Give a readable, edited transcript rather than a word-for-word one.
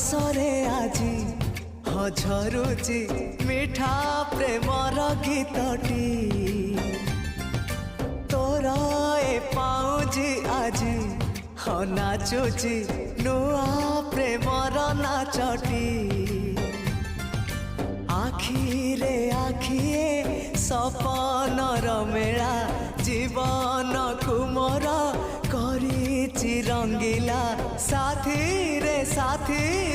रसरे आजी झरुची मिठा प्रेमर गीतटी तोर ए पाउजी आजी नाचुची नुआ प्रेमर नाचटी आखिरे आखिए सपनर मेला जीवन कुमर करिछि रंगीला साथी रे साथी।